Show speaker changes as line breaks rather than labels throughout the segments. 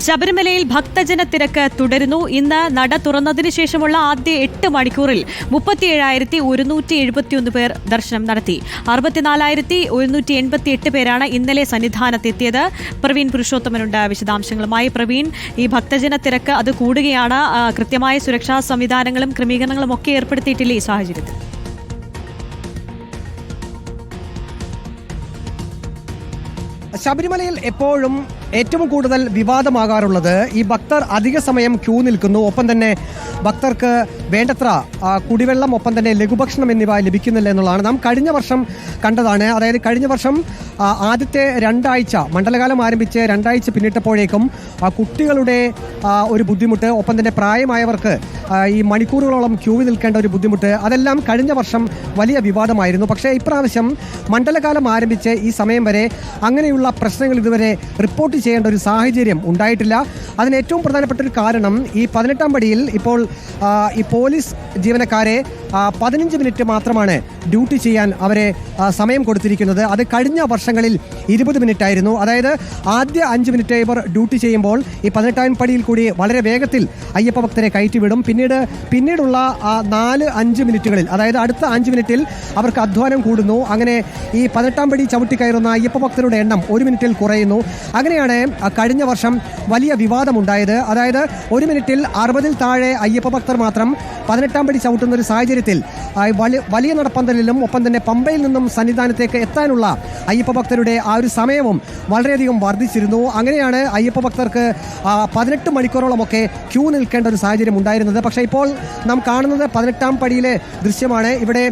ശബരിമലയിൽ ഭക്തജന തിരക്ക് തുടരുന്നു. ഇന്ന് നട തുറന്നതിന് ശേഷമുള്ള ആദ്യ 8 മണിക്കൂറിൽ 37,171 പേർ ദർശനം നടത്തി. 64,188 പേരാണ് ഇന്നലെ സന്നിധാനത്തെത്തിയത്. പ്രവീൺ പുരുഷോത്തമനുണ്ട് വിശദാംശങ്ങളുമായി. പ്രവീൺ, ഈ ഭക്തജന തിരക്ക് അത് കൂടുകയാണ്. കൃത്യമായ സുരക്ഷാ സംവിധാനങ്ങളും ക്രമീകരണങ്ങളും ഒക്കെ ഏർപ്പെടുത്തിയിട്ടില്ലേ ഈ സാഹചര്യത്തിൽ?
ശബരിമലയിൽ എപ്പോഴും ഏറ്റവും കൂടുതൽ വിവാദമാകാറുള്ളത് ഈ ഭക്തർ അധിക സമയം ക്യൂ നിൽക്കുന്നു, ഒപ്പം തന്നെ ഭക്തർക്ക് വേണ്ടത്ര കുടിവെള്ളം, ഒപ്പം തന്നെ ലഘുഭക്ഷണം എന്നിവ ലഭിക്കുന്നില്ല എന്നുള്ളതാണ്. നാം കഴിഞ്ഞ വർഷം കണ്ടതാണ്. അതായത് കഴിഞ്ഞ വർഷം ആദ്യത്തെ 2 ആഴ്ച, മണ്ഡലകാലം ആരംഭിച്ച് 2 ആഴ്ച പിന്നിട്ടപ്പോഴേക്കും കുട്ടികളുടെ ഒരു ബുദ്ധിമുട്ട്, ഒപ്പം തന്നെ പ്രായമായവർക്ക് ഈ മണിക്കൂറുകളോളം ക്യൂവിൽ നിൽക്കേണ്ട ഒരു ബുദ്ധിമുട്ട്, അതെല്ലാം കഴിഞ്ഞ വർഷം വലിയ വിവാദമായിരുന്നു. പക്ഷേ ഇപ്രാവശ്യം മണ്ഡലകാലം ആരംഭിച്ച് ഈ സമയം വരെ അങ്ങനെയുള്ള പ്രശ്നങ്ങൾ ഇതുവരെ റിപ്പോർട്ട് ചെയ്യേണ്ട ഒരു സാഹചര്യം ഉണ്ടായിട്ടില്ല. അതിന് ഏറ്റവും പ്രധാനപ്പെട്ട ഒരു കാരണം ഈ 18-ാം പടിയിൽ ഇപ്പോൾ ഈ പോലീസ് ജീവനക്കാരെ 15 മിനിറ്റ് മാത്രമാണ് ഡ്യൂട്ടി ചെയ്യാൻ അവരെ സമയം കൊടുത്തിരിക്കുന്നത്. അത് കഴിഞ്ഞ വർഷങ്ങളിൽ 20 മിനിറ്റ് ആയിരുന്നു. അതായത് ആദ്യ 5 മിനിറ്റ് ഇവർ ഡ്യൂട്ടി ചെയ്യുമ്പോൾ ഈ 18-ാം പടിയിൽ കൂടി വളരെ വേഗത്തിൽ അയ്യപ്പ ഭക്തരെ കയറ്റിവിടും. പിന്നീടുള്ള 4-5 മിനിറ്റുകളിൽ, അതായത് അടുത്ത 5 മിനിറ്റിൽ അവർക്ക് അധ്വാനം കൂടുന്നു. അങ്ങനെ ഈ 18-ാം പടി ചവിട്ടി കയറുന്ന അയ്യപ്പ ഭക്തരുടെ എണ്ണം 1 മിനിറ്റിൽ കുറയുന്നു. അങ്ങനെയാണ് കഴിഞ്ഞ വർഷം വലിയ വിവാദമുണ്ടായത്. അതായത് 1 മിനിറ്റിൽ 60-ൽ താഴെ അയ്യപ്പ ഭക്തർ മാത്രം 18-ാം പടി ചവിട്ടുന്ന ഒരു സാഹചര്യത്തിൽ വലിയ നടപ്പന്തലിലും ഒപ്പം തന്നെ പമ്പയിൽ നിന്നും സന്നിധാനത്തേക്ക് എത്താനുള്ള അയ്യപ്പ ഭക്തരുടെ ആ ഒരു സമയവും വളരെയധികം വർദ്ധിച്ചിരുന്നു. അങ്ങനെയാണ് അയ്യപ്പ ഭക്തർക്ക് 18 മണിക്കൂറോളമൊക്കെ ക്യൂ നിൽക്കേണ്ട ഒരു സാഹചര്യം ഉണ്ടായിരുന്നത്. പക്ഷേ ഇപ്പോൾ നാം കാണുന്നത് 18-ാം പടിയിലെ ദൃശ്യമാണ്. ഇവിടെ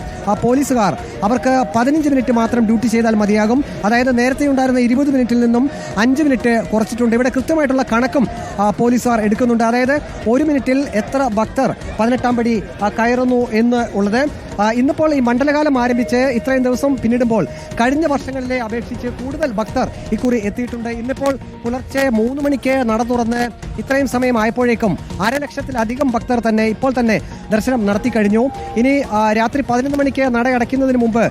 പോലീസുകാർ അവർക്ക് 15 മിനിറ്റ് മാത്രം ഡ്യൂട്ടി ചെയ്താൽ മതിയാകും. അതായത് നേരത്തെ ഉണ്ടായിരുന്ന 20 മിനിറ്റിൽ നിന്നും 5 മിനിറ്റ് കുറച്ചിട്ടുണ്ട്. ഇവിടെ കൃത്യമായിട്ടുള്ള കണക്കും പോലീസുകാർ എടുക്കുന്നുണ്ട്. അതായത് 1 മിനിറ്റിൽ എത്ര ഭക്തർ 18-ാം പടി കയറുന്നു എന്ന് ഉള്ളത്. ഇന്നിപ്പോൾ ഈ മണ്ഡലകാലം ആരംഭിച്ച് ഇത്രയും ദിവസം പിന്നിടുമ്പോൾ കഴിഞ്ഞ വർഷങ്ങളിലെ അപേക്ഷിച്ച് കൂടുതൽ ഭക്തർ ഇക്കുറി എത്തിയിട്ടുണ്ട്. ഇന്നിപ്പോൾ പുലർച്ചെ 3 മണിക്ക് നട തുറന്ന് ഇത്രയും സമയം ആയപ്പോഴേക്കും 1,00,000-ലധികം ഭക്തർ തന്നെ ഇപ്പോൾ തന്നെ ദർശനം നടത്തി കഴിഞ്ഞു. ഇനി രാത്രി 11 മണിക്ക് നട അടയ്ക്കുന്നതിന് മുമ്പ്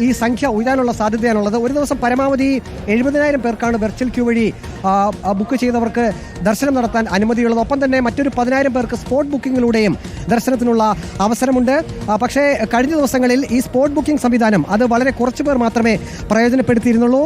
ഈ സംഖ്യ ഉയരാനുള്ള സാധ്യതയാണുള്ളത്. ഒരു ദിവസം പരമാവധി 70,000 പേർക്കാണ് വെർച്വൽ ക്യൂ വഴി ബുക്ക് ചെയ്തവർക്ക് ദർശനം നടത്താൻ അനുമതിയുള്ളത്. ഒപ്പം തന്നെ മറ്റൊരു 10,000 പേർക്ക് സ്പോട്ട് ബുക്കിങ്ങിലൂടെയും ദർശനത്തിനുള്ള അവസരമുണ്ട്. പക്ഷേ കഴിഞ്ഞ ദിവസങ്ങളിൽ ഈ സ്പോട്ട് ബുക്കിംഗ് സംവിധാനം അത് വളരെ കുറച്ചു പേർ മാത്രമേ പ്രയോജനപ്പെടുത്തിയിരുന്നുള്ളൂ.